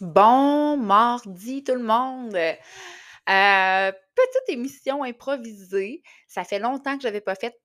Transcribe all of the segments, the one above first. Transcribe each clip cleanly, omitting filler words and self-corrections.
Bon mardi tout le monde! Petite émission improvisée. Ça fait longtemps que j'avais pas fait,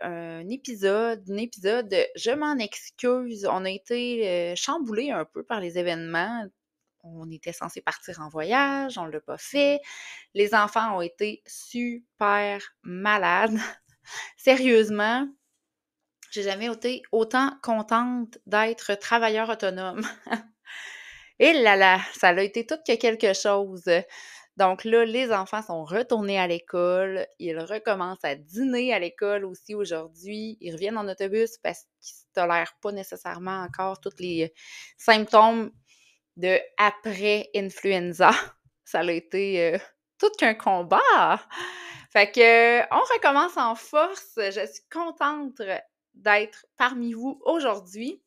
un épisode. Je m'en excuse, on a été, chamboulés un peu par les événements. On était censés partir en voyage, on l'a pas fait. Les enfants ont été super malades. Sérieusement, j'ai jamais été autant contente d'être travailleur autonome. Et là là, ça a été tout que quelque chose. Donc là, les enfants sont retournés à l'école. Ils recommencent à dîner à l'école aussi aujourd'hui. Ils reviennent en autobus parce qu'ils ne tolèrent pas nécessairement encore tous les symptômes de après-influenza. Ça a été tout qu'un combat. Fait que on recommence en force. Je suis contente d'être parmi vous aujourd'hui.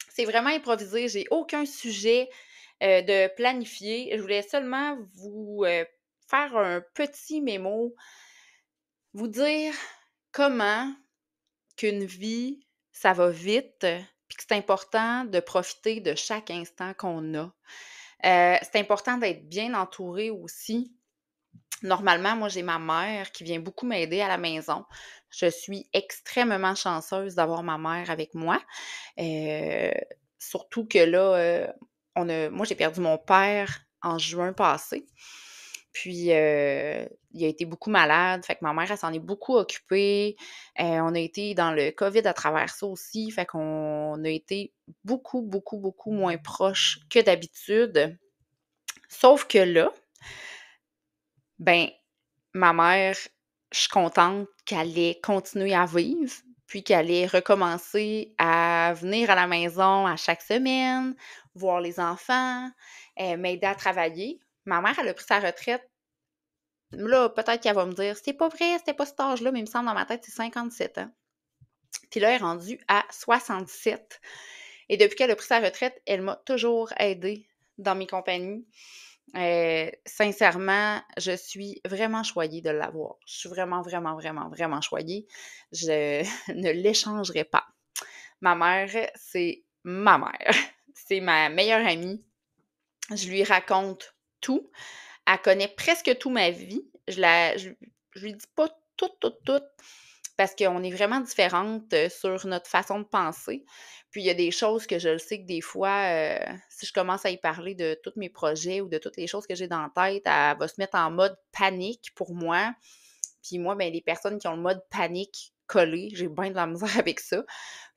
C'est vraiment improvisé. J'ai aucun sujet de planifier. Je voulais seulement vous faire un petit mémo, vous dire comment qu'une vie, ça va vite, puis que c'est important de profiter de chaque instant qu'on a. C'est important d'être bien entouré aussi. Normalement, moi, j'ai ma mère qui vient beaucoup m'aider à la maison. Je suis extrêmement chanceuse d'avoir ma mère avec moi. Euh, Surtout que là, moi, j'ai perdu mon père en juin passé. Puis, il a été beaucoup malade. Fait que ma mère, elle s'en est beaucoup occupée. On a été dans le COVID à travers ça aussi. Fait qu'on a été beaucoup, beaucoup, beaucoup moins proches que d'habitude. Sauf que là, ben, ma mère, je suis contente qu'elle ait continué à vivre, puis qu'elle ait recommencé à venir à la maison à chaque semaine, voir les enfants, m'aider à travailler. Ma mère, elle a pris sa retraite. Là, peut-être qu'elle va me dire, c'est pas vrai, c'était pas cet âge-là, mais il me semble dans ma tête, c'est 57 ans. Puis là, elle est rendue à 67. Et depuis qu'elle a pris sa retraite, elle m'a toujours aidée dans mes compagnies. Sincèrement, je suis vraiment choyée de l'avoir. Je suis vraiment, vraiment, vraiment, vraiment choyée. Je ne l'échangerai pas. Ma mère, c'est ma mère. C'est ma meilleure amie. Je lui raconte tout. Elle connaît presque tout ma vie. Je lui dis pas tout, tout, tout, parce qu'on est vraiment différentes sur notre façon de penser. Puis il y a des choses que je le sais que des fois, si je commence à y parler de tous mes projets ou de toutes les choses que j'ai dans la tête, elle va se mettre en mode panique pour moi. Puis moi, ben les personnes qui ont le mode panique collé, j'ai bien de la misère avec ça.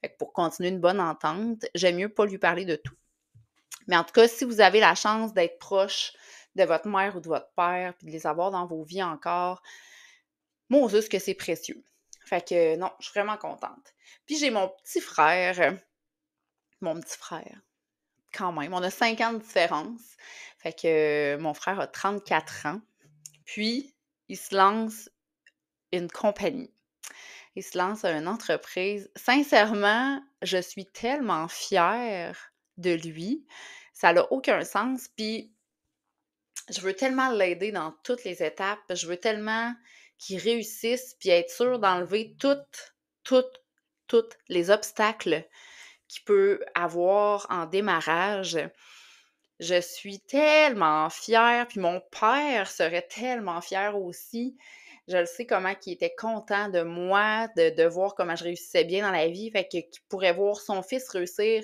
Fait que pour continuer une bonne entente, j'aime mieux pas lui parler de tout. Mais en tout cas, si vous avez la chance d'être proche de votre mère ou de votre père, puis de les avoir dans vos vies encore, Moses que c'est précieux. Fait que non, je suis vraiment contente. Puis j'ai mon petit frère, quand même, on a 5 ans de différence. Fait que mon frère a 34 ans. Puis, il se lance une compagnie. Il se lance à une entreprise. Sincèrement, je suis tellement fière de lui. Ça n'a aucun sens. Puis, je veux tellement l'aider dans toutes les étapes. Je veux tellement qu'il réussisse puis être sûr d'enlever toutes, toutes les obstacles qu'il peut avoir en démarrage. Je suis tellement fière, puis mon père serait tellement fier aussi. Je le sais comment il était content de moi, de voir comment je réussissais bien dans la vie, fait qu'il pourrait voir son fils réussir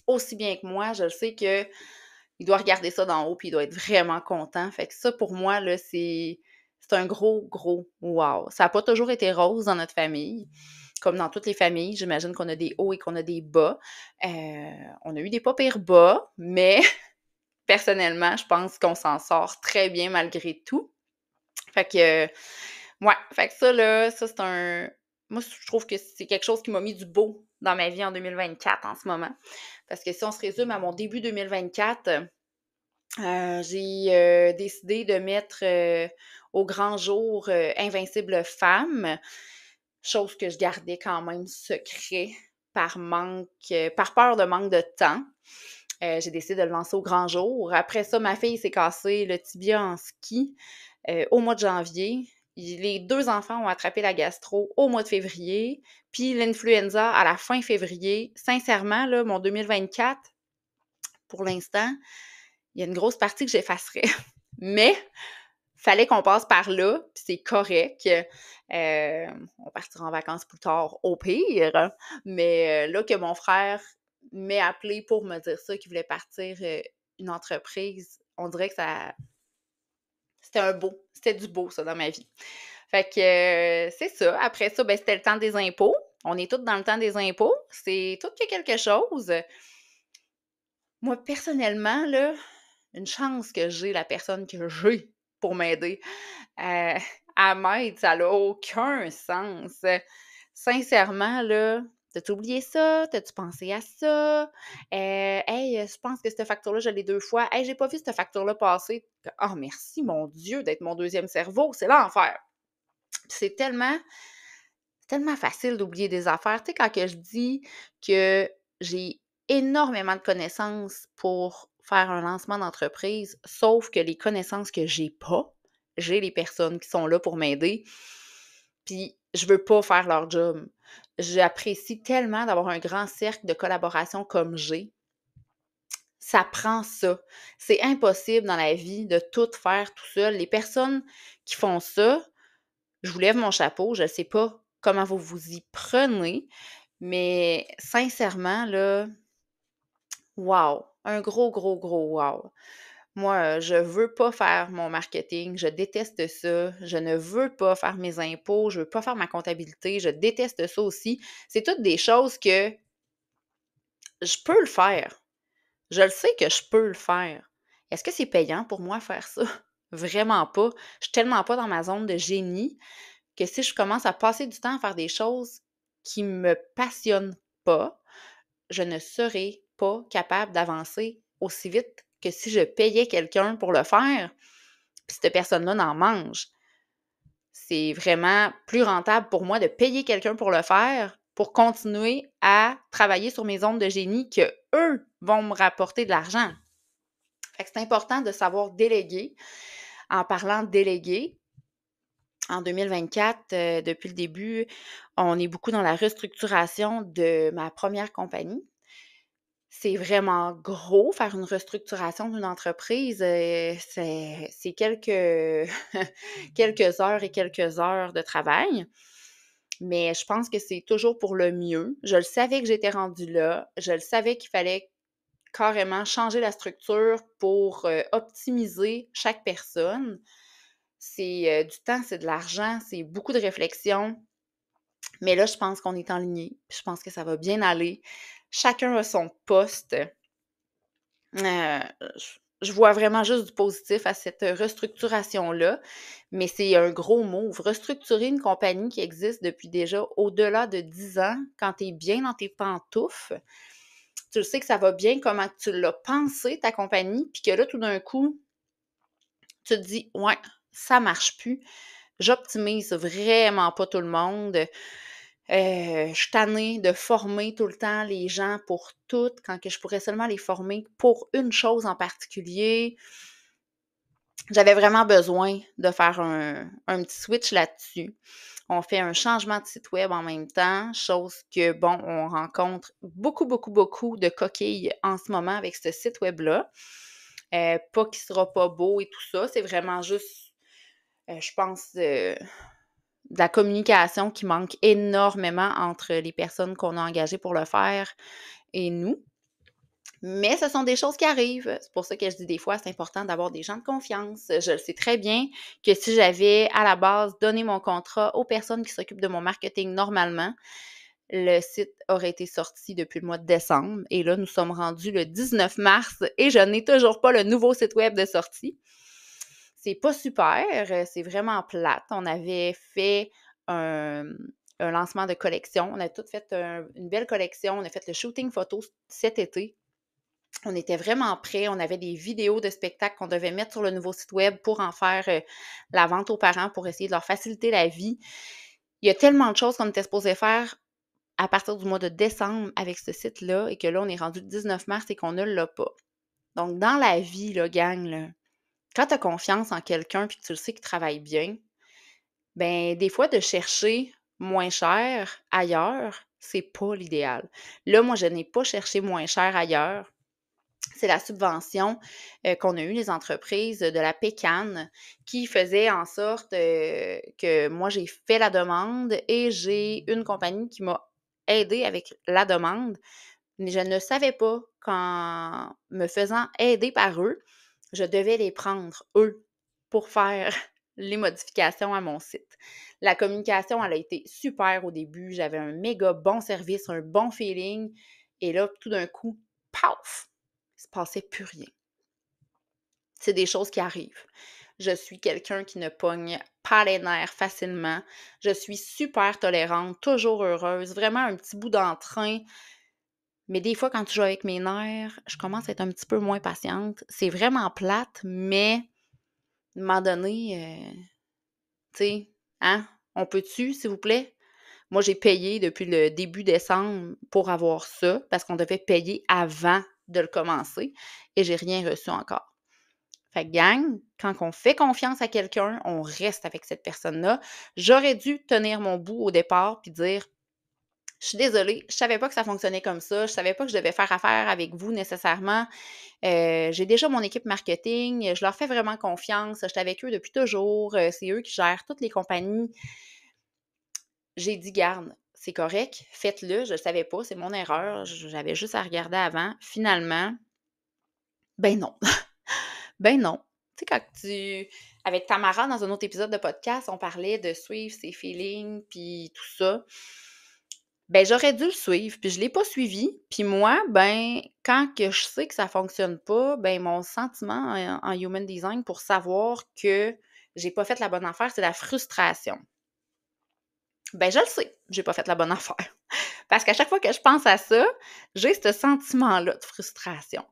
aussi bien que moi. Je le sais que il doit regarder ça d'en haut, puis il doit être vraiment content. Fait que ça, pour moi, là, c'est un gros, gros wow. Ça n'a pas toujours été rose dans notre famille. Comme dans toutes les familles, j'imagine qu'on a des hauts et qu'on a des bas. On a eu des pas pires bas, mais personnellement, je pense qu'on s'en sort très bien malgré tout. Fait que, ouais, fait que ça, là, ça, c'est un... Moi, je trouve que c'est quelque chose qui m'a mis du beau dans ma vie en 2024 en ce moment. Parce que si on se résume à mon début 2024, j'ai décidé de mettre au grand jour Invincible Femme, chose que je gardais quand même secret par peur de manque de temps. J'ai décidé de le lancer au grand jour. Après ça, ma fille s'est cassée le tibia en ski au mois de janvier. Les 2 enfants ont attrapé la gastro au mois de février, puis l'influenza à la fin février. Sincèrement, là, mon 2024, pour l'instant, il y a une grosse partie que j'effacerais. Mais fallait qu'on passe par là, puis c'est correct. On partira en vacances plus tard, au pire. Mais là que mon frère m'ait appelé pour me dire ça, qu'il voulait partir une entreprise, on dirait que c'était du beau, ça, dans ma vie. Fait que c'est ça. Après ça, ben, c'était le temps des impôts. On est tous dans le temps des impôts. C'est tout que quelque chose. Moi, personnellement, là, une chance que j'ai la personne que j'ai pour m'aider. À m'aide, ça n'a aucun sens. Sincèrement, là, t'as-tu oublié ça? T'as-tu pensé à ça? Hey, je pense que cette facture-là, je l'ai 2 fois. Hey, j'ai pas vu cette facture-là passer. Oh, merci, mon Dieu, d'être mon deuxième cerveau. C'est l'enfer. C'est tellement facile d'oublier des affaires. Tu sais, quand que je dis que j'ai énormément de connaissances pour faire un lancement d'entreprise, sauf que les connaissances que j'ai pas, j'ai les personnes qui sont là pour m'aider, puis je veux pas faire leur job. J'apprécie tellement d'avoir un grand cercle de collaboration comme j'ai. Ça prend ça. C'est impossible dans la vie de tout faire tout seul. Les personnes qui font ça, je vous lève mon chapeau, je sais pas comment vous vous y prenez, mais sincèrement, là, wow! Un gros, gros, gros wow! Moi, je veux pas faire mon marketing, je déteste ça. Je ne veux pas faire mes impôts, je veux pas faire ma comptabilité, je déteste ça aussi. C'est toutes des choses que je peux le faire. Je le sais que je peux le faire. Est-ce que c'est payant pour moi faire ça? Vraiment pas. Je suis tellement pas dans ma zone de génie que si je commence à passer du temps à faire des choses qui me passionnent pas, je ne serai pas capable d'avancer aussi vite que si je payais quelqu'un pour le faire, puis cette personne-là n'en mange. C'est vraiment plus rentable pour moi de payer quelqu'un pour le faire pour continuer à travailler sur mes zones de génie que eux vont me rapporter de l'argent. Fait que c'est important de savoir déléguer. En parlant de déléguer, en 2024, depuis le début, on est beaucoup dans la restructuration de ma première compagnie. C'est vraiment gros faire une restructuration d'une entreprise, c'est quelques quelques heures et quelques heures de travail, mais je pense que c'est toujours pour le mieux. Je le savais que j'étais rendue là, je le savais qu'il fallait carrément changer la structure pour, optimiser chaque personne. C'est, du temps, c'est de l'argent, c'est beaucoup de réflexion, mais là, je pense qu'on est enlignés, puis je pense que ça va bien aller. Chacun a son poste. Je vois vraiment juste du positif à cette restructuration-là, mais c'est un gros move. Restructurer une compagnie qui existe depuis déjà au-delà de 10 ans, quand tu es bien dans tes pantoufles, tu le sais que ça va bien, comment tu l'as pensé, ta compagnie, puis que là, tout d'un coup, tu te dis: «Ouais, ça marche plus». J'optimise vraiment pas tout le monde. Je suis tannée de former tout le temps les gens pour tout, quand que je pourrais seulement les former pour une chose en particulier. J'avais vraiment besoin de faire un petit switch là-dessus. On fait un changement de site web en même temps, chose que, bon, on rencontre beaucoup, beaucoup, beaucoup de coquilles en ce moment avec ce site web-là. Pas qu'il sera pas beau et tout ça, c'est vraiment juste, je pense, de la communication qui manque énormément entre les personnes qu'on a engagées pour le faire et nous. Mais ce sont des choses qui arrivent. C'est pour ça que je dis des fois, c'est important d'avoir des gens de confiance. Je le sais très bien que si j'avais à la base donné mon contrat aux personnes qui s'occupent de mon marketing normalement, le site aurait été sorti depuis le mois de décembre. Et là, nous sommes rendus le 19 mars et je n'ai toujours pas le nouveau site web de sortie. C'est pas super, c'est vraiment plate. On avait fait un lancement de collection. On a tout fait une belle collection. On a fait le shooting photo cet été. On était vraiment prêts. On avait des vidéos de spectacles qu'on devait mettre sur le nouveau site web pour en faire la vente aux parents, pour essayer de leur faciliter la vie. Il y a tellement de choses qu'on était supposé faire à partir du mois de décembre avec ce site-là et que là, on est rendu le 19 mars et qu'on ne l'a pas. Donc, dans la vie, là, gang, là, quand tu as confiance en quelqu'un puis que tu le sais qu'il travaille bien, ben des fois, de chercher moins cher ailleurs, c'est pas l'idéal. Là, moi, je n'ai pas cherché moins cher ailleurs. C'est la subvention qu'on a eue, les entreprises, de la pécane, qui faisait en sorte que moi, j'ai fait la demande et j'ai une compagnie qui m'a aidée avec la demande, mais je ne savais pas qu'en me faisant aider par eux, je devais les prendre, eux, pour faire les modifications à mon site. La communication, elle a été super au début. J'avais un méga bon service, un bon feeling. Et là, tout d'un coup, paf! Il se passait plus rien. C'est des choses qui arrivent. Je suis quelqu'un qui ne pogne pas les nerfs facilement. Je suis super tolérante, toujours heureuse, vraiment un petit bout d'entrain. Mais des fois, quand je joue avec mes nerfs, je commence à être un petit peu moins patiente. C'est vraiment plate, mais à un moment donné, tu sais, hein? On peut-tu, s'il vous plaît? Moi, j'ai payé depuis le début décembre pour avoir ça, parce qu'on devait payer avant de le commencer et j'ai rien reçu encore. Fait que gang, quand on fait confiance à quelqu'un, on reste avec cette personne-là. J'aurais dû tenir mon bout au départ puis dire: «Je suis désolée, je savais pas que ça fonctionnait comme ça, je savais pas que je devais faire affaire avec vous nécessairement. J'ai déjà mon équipe marketing, je leur fais vraiment confiance, j'étais avec eux depuis toujours, c'est eux qui gèrent toutes les compagnies.» J'ai dit: «Garde, c'est correct, faites-le, je le savais pas, c'est mon erreur, j'avais juste à regarder avant.» Finalement, ben non. Ben non. Tu sais, quand avec Tamara, dans un autre épisode de podcast, on parlait de suivre ses feelings puis tout ça. Ben, j'aurais dû le suivre, puis je l'ai pas suivi. Puis moi, ben, quand que je sais que ça fonctionne pas, ben, mon sentiment en human design pour savoir que j'ai pas fait la bonne affaire, c'est la frustration. Ben, je le sais, j'ai pas fait la bonne affaire. Parce qu'à chaque fois que je pense à ça, j'ai ce sentiment-là de frustration.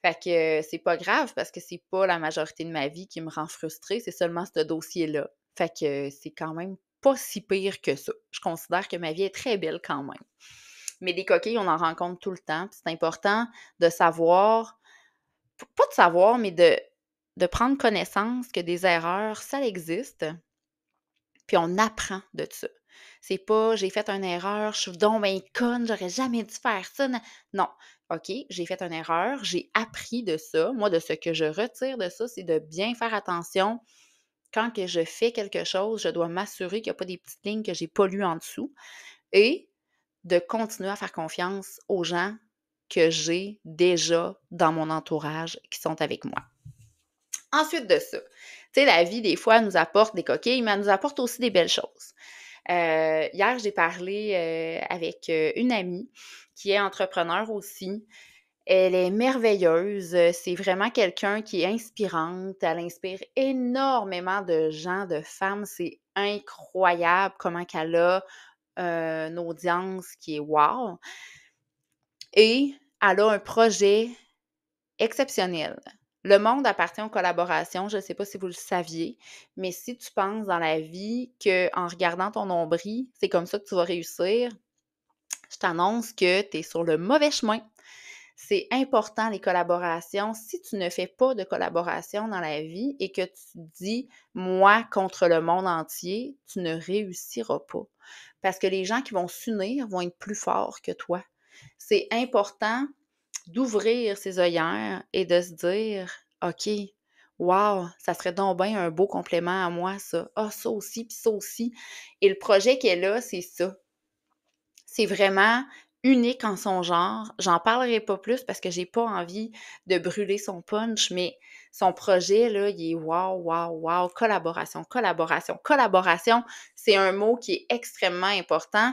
Fait que c'est pas grave parce que c'est pas la majorité de ma vie qui me rend frustrée, c'est seulement ce dossier-là. Fait que c'est quand même pas si pire que ça. Je considère que ma vie est très belle quand même. Mais des coquilles, on en rencontre tout le temps. C'est important de savoir, pas de savoir, mais de prendre connaissance que des erreurs, ça existe, puis on apprend de ça. C'est pas j'ai fait une erreur, je suis donc ben conne, j'aurais jamais dû faire ça. Non. OK, j'ai fait une erreur, j'ai appris de ça. Moi, de ce que je retire de ça, c'est de bien faire attention. Quand que je fais quelque chose, je dois m'assurer qu'il n'y a pas des petites lignes que j'ai pas lues en dessous et de continuer à faire confiance aux gens que j'ai déjà dans mon entourage qui sont avec moi. Ensuite de ça, tu sais, la vie, des fois, nous apporte des coquilles, mais elle nous apporte aussi des belles choses. Hier, j'ai parlé avec une amie qui est entrepreneur aussi. Elle est merveilleuse. C'est vraiment quelqu'un qui est inspirante. Elle inspire énormément de gens, de femmes. C'est incroyable comment qu'elle a une audience qui est wow. Et elle a un projet exceptionnel. Le monde appartient aux collaborations. Je ne sais pas si vous le saviez, mais si tu penses dans la vie qu'en regardant ton nombril, c'est comme ça que tu vas réussir, je t'annonce que tu es sur le mauvais chemin. C'est important, les collaborations. Si tu ne fais pas de collaboration dans la vie et que tu dis moi contre le monde entier, tu ne réussiras pas. Parce que les gens qui vont s'unir vont être plus forts que toi. C'est important d'ouvrir ses œillères et de se dire OK, wow, ça serait donc bien un beau complément à moi, ça. Ah, ça aussi, puis ça aussi. Et le projet qu'elle a, c'est ça. C'est vraiment unique en son genre. J'en parlerai pas plus parce que j'ai pas envie de brûler son punch, mais son projet, là, il est wow, wow, wow. Collaboration, collaboration, collaboration. C'est un mot qui est extrêmement important.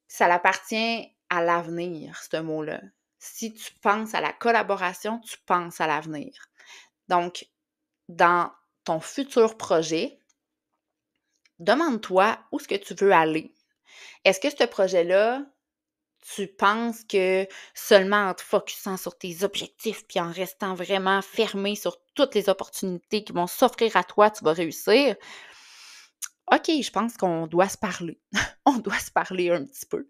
Ça appartient à l'avenir, ce mot-là. Si tu penses à la collaboration, tu penses à l'avenir. Donc, dans ton futur projet, demande-toi où est-ce que tu veux aller. Est-ce que ce projet-là, tu penses que seulement en te focusant sur tes objectifs puis en restant vraiment fermé sur toutes les opportunités qui vont s'offrir à toi, tu vas réussir? OK, je pense qu'on doit se parler. On doit se parler un petit peu.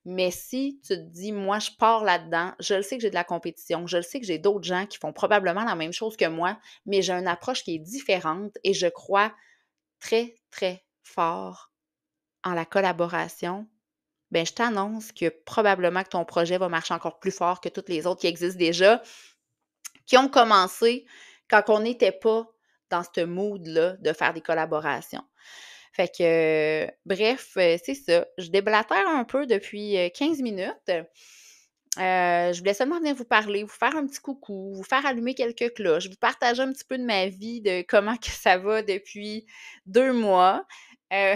Mais si tu te dis, moi, je pars là-dedans, je le sais que j'ai de la compétition, je le sais que j'ai d'autres gens qui font probablement la même chose que moi, mais j'ai une approche qui est différente et je crois très, très fort en la collaboration. ben je t'annonce que probablement que ton projet va marcher encore plus fort que tous les autres qui existent déjà, qui ont commencé quand on n'était pas dans ce mood-là de faire des collaborations. Fait que, bref, c'est ça. Je déblatère un peu depuis 15 minutes. Je voulais seulement venir vous parler, vous faire un petit coucou, vous faire allumer quelques cloches, vous partager un petit peu de ma vie, de comment que ça va depuis 2 mois. Heu,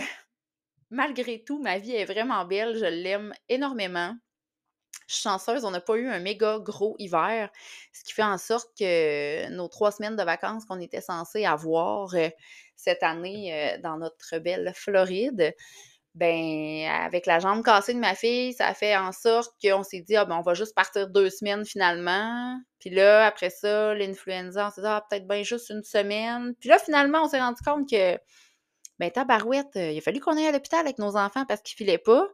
Malgré tout, ma vie est vraiment belle, je l'aime énormément. Je suis chanceuse, on n'a pas eu un méga gros hiver, ce qui fait en sorte que nos 3 semaines de vacances qu'on était censés avoir, cette année, dans notre belle Floride, ben, avec la jambe cassée de ma fille, ça a fait en sorte qu'on s'est dit: «Ah ben, on va juste partir 2 semaines finalement». Puis là, après ça, l'influenza, on s'est dit: «Ah, peut-être bien juste une semaine». Puis là, finalement, on s'est rendu compte que, ben, tabarouette, il a fallu qu'on aille à l'hôpital avec nos enfants parce qu'ils filaient pas.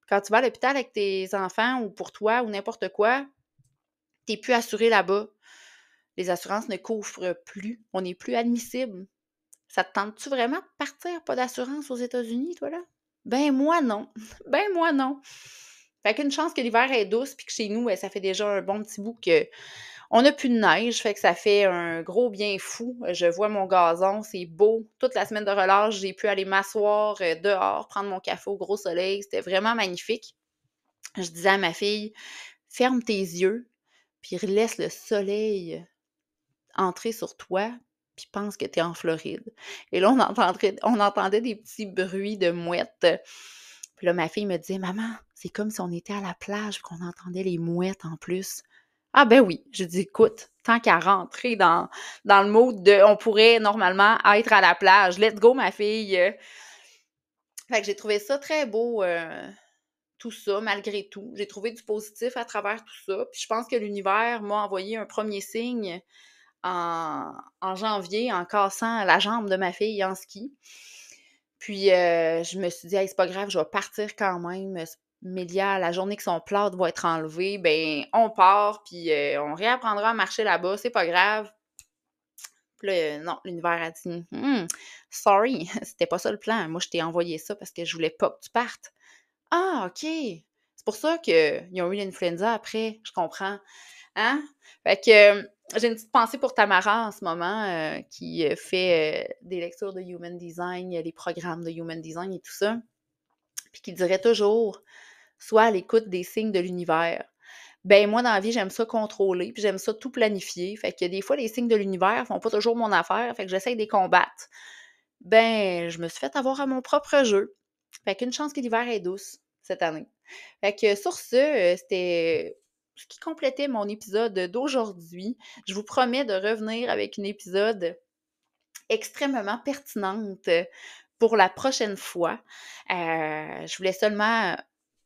Quand tu vas à l'hôpital avec tes enfants ou pour toi ou n'importe quoi, t'es plus assuré là-bas. Les assurances ne couvrent plus. On n'est plus admissible. Ça te tente-tu vraiment de partir, pas d'assurance aux États-Unis, toi, là? Ben, moi, non. Ben, moi, non. Fait qu'une chance que l'hiver est douce, puis que chez nous, ça fait déjà un bon petit bout que on n'a plus de neige, fait que ça fait un gros bien fou. Je vois mon gazon, c'est beau. Toute la semaine de relâche, j'ai pu aller m'asseoir dehors, prendre mon café au gros soleil. C'était vraiment magnifique. Je disais à ma fille, ferme tes yeux, puis laisse le soleil entrer sur toi, puis pense que tu es en Floride. Et là, on entendait des petits bruits de mouettes. Puis là, ma fille me disait, maman, c'est comme si on était à la plage, puis qu'on entendait les mouettes en plus. Ah ben oui, je dis, écoute, tant qu'à rentrer dans le mode de on pourrait normalement être à la plage, let's go ma fille. Fait que j'ai trouvé ça très beau, tout ça, malgré tout. J'ai trouvé du positif à travers tout ça. Puis je pense que l'univers m'a envoyé un premier signe en janvier en cassant la jambe de ma fille en ski. Puis je me suis dit, hey, c'est pas grave, je vais partir quand même. Mélia, la journée que son plâtre va être enlevé, ben on part, puis on réapprendra à marcher là-bas, c'est pas grave. Puis là, non, l'univers a dit, sorry, c'était pas ça le plan. Moi, je t'ai envoyé ça parce que je voulais pas que tu partes. Ah, OK. C'est pour ça qu'ils ont eu l'influenza après, je comprends. Hein? Fait que j'ai une petite pensée pour Tamara en ce moment qui fait des lectures de Human Design, les programmes de Human Design et tout ça, puis qui dirait toujours, sois à l'écoute des signes de l'univers. Ben moi, dans la vie, j'aime ça contrôler, puis j'aime ça tout planifier. Fait que des fois, les signes de l'univers font pas toujours mon affaire, fait que j'essaie de les combattre. Ben, je me suis fait avoir à mon propre jeu. Fait qu'une chance que l'hiver est douce cette année. Fait que sur ce, c'était ce qui complétait mon épisode d'aujourd'hui. Je vous promets de revenir avec un épisode extrêmement pertinente pour la prochaine fois. Je voulais seulement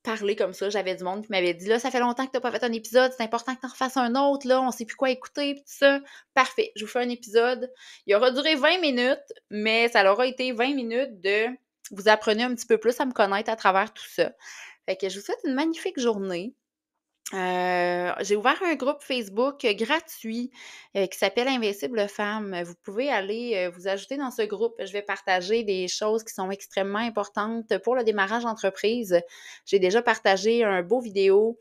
parler comme ça. J'avais du monde qui m'avait dit, là, ça fait longtemps que tu n'as pas fait un épisode, c'est important que tu en refasses un autre, là, on ne sait plus quoi écouter, puis tout ça. Parfait, je vous fais un épisode. Il aura duré 20 minutes, mais ça aura été 20 minutes de vous apprenez un petit peu plus à me connaître à travers tout ça. Fait que je vous souhaite une magnifique journée. J'ai ouvert un groupe Facebook gratuit qui s'appelle Invincible Femmes. Vous pouvez aller vous ajouter dans ce groupe. Je vais partager des choses qui sont extrêmement importantes pour le démarrage d'entreprise. J'ai déjà partagé un beau vidéo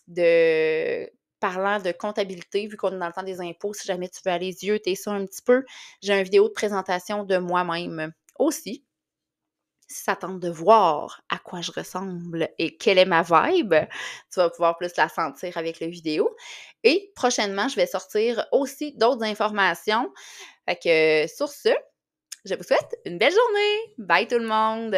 de parlant de comptabilité, vu qu'on est dans le temps des impôts. Si jamais tu veux aller zioter ça un petit peu, j'ai une vidéo de présentation de moi-même aussi. Si ça tente de voir à quoi je ressemble et quelle est ma vibe, tu vas pouvoir plus la sentir avec la vidéo. Et prochainement, je vais sortir aussi d'autres informations. Fait que sur ce, je vous souhaite une belle journée. Bye tout le monde!